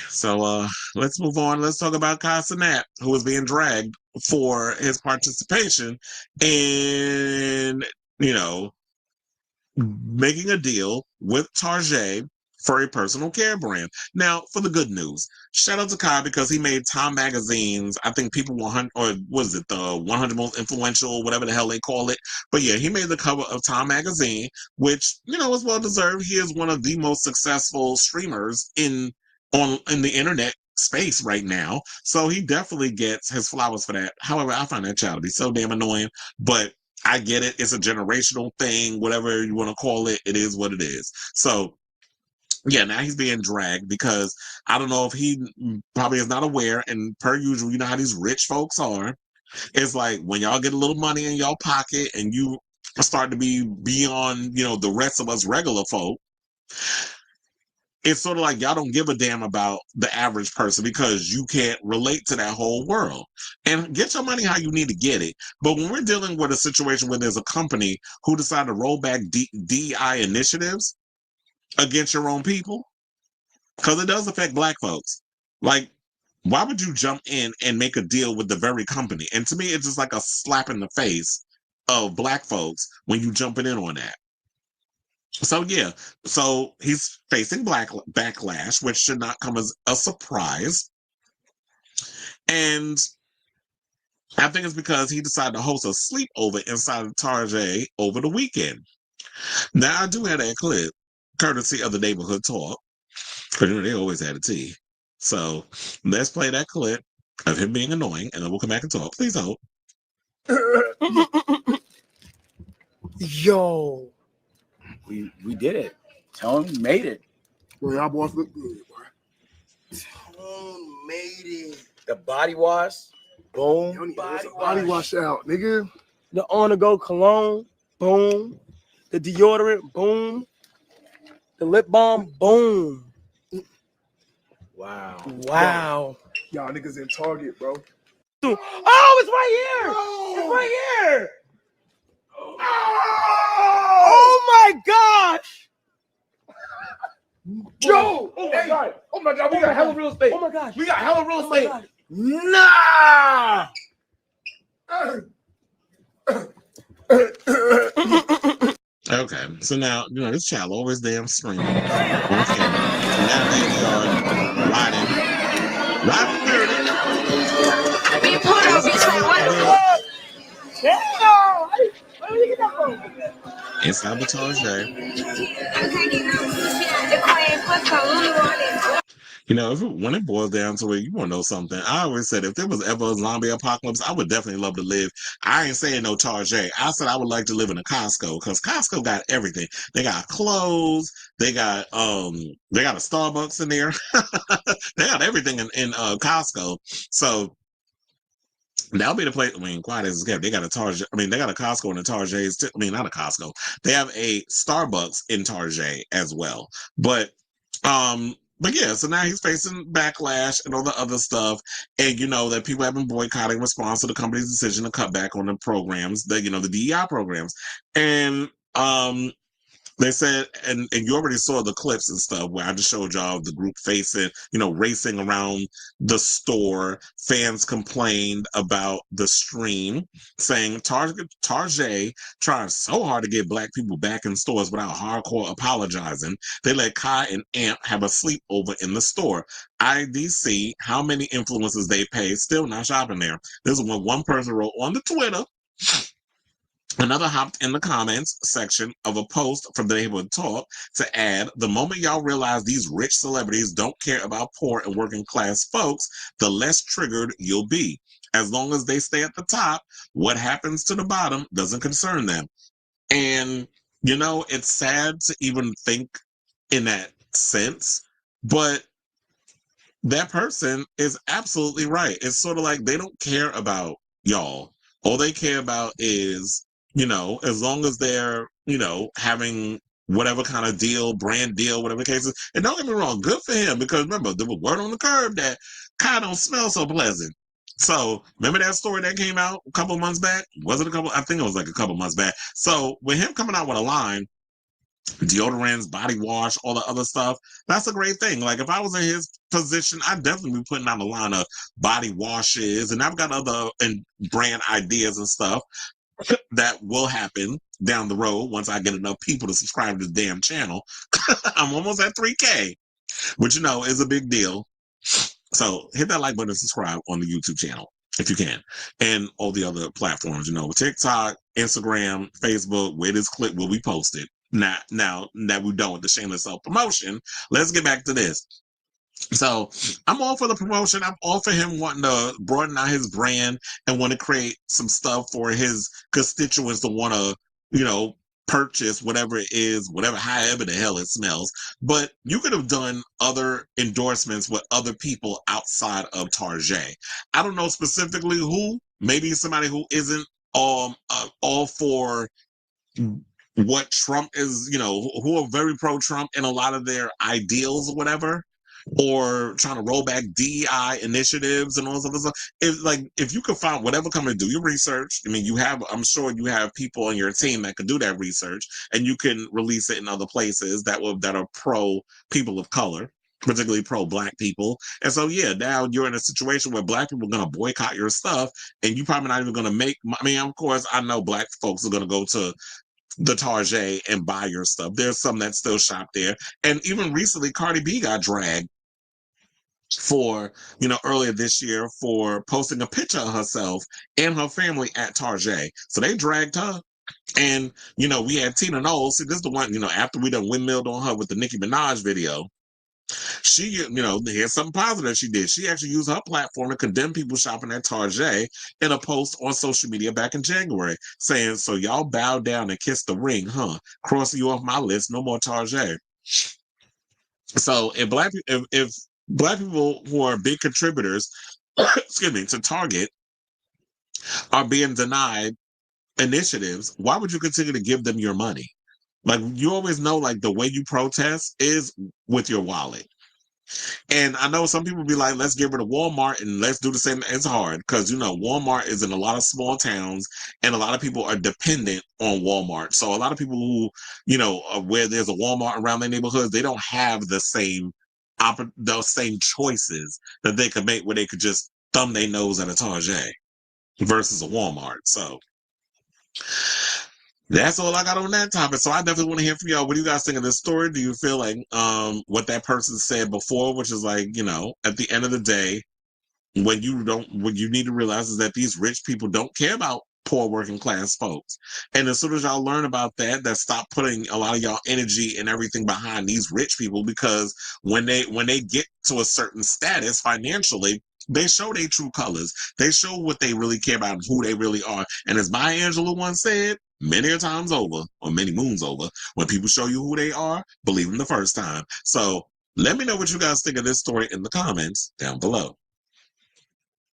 so let's move on. Let's talk about Cenat, who was being dragged for his participation in, you know, making a deal with Tarjay for a personal care brand. Now, for the good news, shout out to Kai because he made Time Magazine's, I think People 100, or was it the 100 Most Influential, whatever the hell they call it. But yeah, he made the cover of Time Magazine, which, is well deserved. He is one of the most successful streamers in the internet space right now. So he definitely gets his flowers for that. However, I find that child to be so damn annoying, but I get it. It's a generational thing, whatever you want to call it. It is what it is. So yeah, now he's being dragged because I don't know if he probably is not aware. And per usual, you know how these rich folks are. It's like when y'all get a little money in y'all pocket and you start to be beyond, the rest of us regular folk. It's sort of like y'all don't give a damn about the average person because you can't relate to that whole world. And get your money how you need to get it. But when we're dealing with a situation where there's a company who decided to roll back DEI initiatives against your own people, because it does affect Black folks. Like, why would you jump in and make a deal with the very company? And to me, it's just like a slap in the face of Black folks when you jumping in on that. So yeah, so he's facing backlash, which should not come as a surprise. And I think it's because he decided to host a sleepover inside of Tarjay over the weekend. Now I do have that clip, courtesy of the neighborhood talk, because they always had a tea. So let's play that clip of him being annoying, and then we'll come back and talk. Please hold. Yo. We did it. Tone made it. Well, y'all boys look good, boy. Tone made it. The body wash. Boom. Body wash out, nigga. The on-the-go cologne. Boom. The deodorant. Boom. The lip balm. Boom. Wow. Y'all niggas in Target, bro. Oh, it's right here. Oh. It's right here. Oh my gosh! Yo! Oh my god! Oh my god! We got hella real estate! Oh my gosh! We got hella real estate! Nah! Okay, so now this child always damn screaming on camera. So now they are riding dirty. We put our bitch like what the fuck? Damn! Where did you get that from? Inside the Tarjay. When it boils down to it, you want to know something. I always said if there was ever a zombie apocalypse, I would definitely love to live. I ain't saying no Tarjay. I said I would like to live in a Costco because Costco got everything. They got clothes. They got a Starbucks in there. They got everything in Costco. So that'll be the place. I mean, quiet as it's kept. They got a Tarjay. I mean, they got a Costco and a Tarjay. I mean, not a Costco. They have a Starbucks in Tarjay as well. But yeah, so now he's facing backlash and all the other stuff. And that people have been boycotting in response to the company's decision to cut back on the programs, the DEI programs. And they said, and you already saw the clips and stuff where I just showed y'all the group facing, racing around the store. Fans complained about the stream, saying Tarjay trying so hard to get Black people back in stores without hardcore apologizing. They let Kai and Amp have a sleepover in the store. IDC, how many influencers they pay, still not shopping there. This is what one person wrote on the Twitter. Another hopped in the comments section of a post from the neighborhood talk to add, the moment y'all realize these rich celebrities don't care about poor and working class folks, the less triggered you'll be. As long as they stay at the top, what happens to the bottom doesn't concern them. And, it's sad to even think in that sense, but that person is absolutely right. It's sort of like they don't care about y'all. All they care about is, as long as they're, having whatever kind of deal, brand deal, whatever the case is. And don't get me wrong, good for him, because remember, there was word on the curb that kind of don't smell so pleasant. So remember that story that came out a couple months back? Was it a couple? I think it was like a couple months back. So with him coming out with a line deodorants, body wash, all the other stuff. That's a great thing. Like if I was in his position, I'd definitely be putting out a line of body washes, and I've got other and brand ideas and stuff that will happen down the road once I get enough people to subscribe to the damn channel. I'm almost at 3K, which is a big deal. So hit that like button and subscribe on the YouTube channel if you can, and all the other platforms. TikTok, Instagram, Facebook, where this clip will be posted. Now that we're done with the shameless self promotion, let's get back to this. So I'm all for the promotion. I'm all for him wanting to broaden out his brand and want to create some stuff for his constituents to want to, purchase whatever it is, however the hell it smells. But you could have done other endorsements with other people outside of Tarjay. I don't know specifically who. Maybe somebody who isn't all for what Trump is, who are very pro-Trump in a lot of their ideals or whatever, or trying to roll back DEI initiatives and all this other stuff. If you could find whatever company, do your research. I mean, I'm sure you have people on your team that could do that research, and you can release it in other places that are pro people of color, particularly pro Black people. And so, yeah, now you're in a situation where Black people are going to boycott your stuff, and you probably not even going to make. I mean, of course, I know Black folks are going to go to the Tarjay and buy your stuff. There's some that still shop there. And even recently, Cardi B got dragged for, earlier this year for posting a picture of herself and her family at Tarjay. So they dragged her. And, we had Tina Knowles. See, this is the one, after we done windmilled on her with the Nicki Minaj video. She, here's something positive she did. She actually used her platform to condemn people shopping at Tarjay in a post on social media back in January, saying, "So y'all bow down and kiss the ring, huh? Crossing you off my list, no more Tarjay." So if Black people who are big contributors, excuse me, to Target are being denied initiatives, why would you continue to give them your money? Like, you always know, like, the way you protest is with your wallet. And I know some people be like, let's get rid of Walmart and let's do the same. It's hard because, Walmart is in a lot of small towns and a lot of people are dependent on Walmart. So a lot of people who, where there's a Walmart around their neighborhoods, they don't have those same choices that they could make where they could just thumb their nose at a Tarjay versus a Walmart. So that's all I got on that topic. So I definitely want to hear from y'all. What do you guys think of this story? Do you feel like what that person said before, which is like, at the end of the day, what you need to realize is that these rich people don't care about poor working class folks. And as soon as y'all learn about that stop putting a lot of y'all energy and everything behind these rich people, because when they get to a certain status financially, they show their true colors. They show what they really care about and who they really are. And as Maya Angelou once said, many a times over, or many moons over, when people show you who they are, believe them the first time. So let me know what you guys think of this story in the comments down below.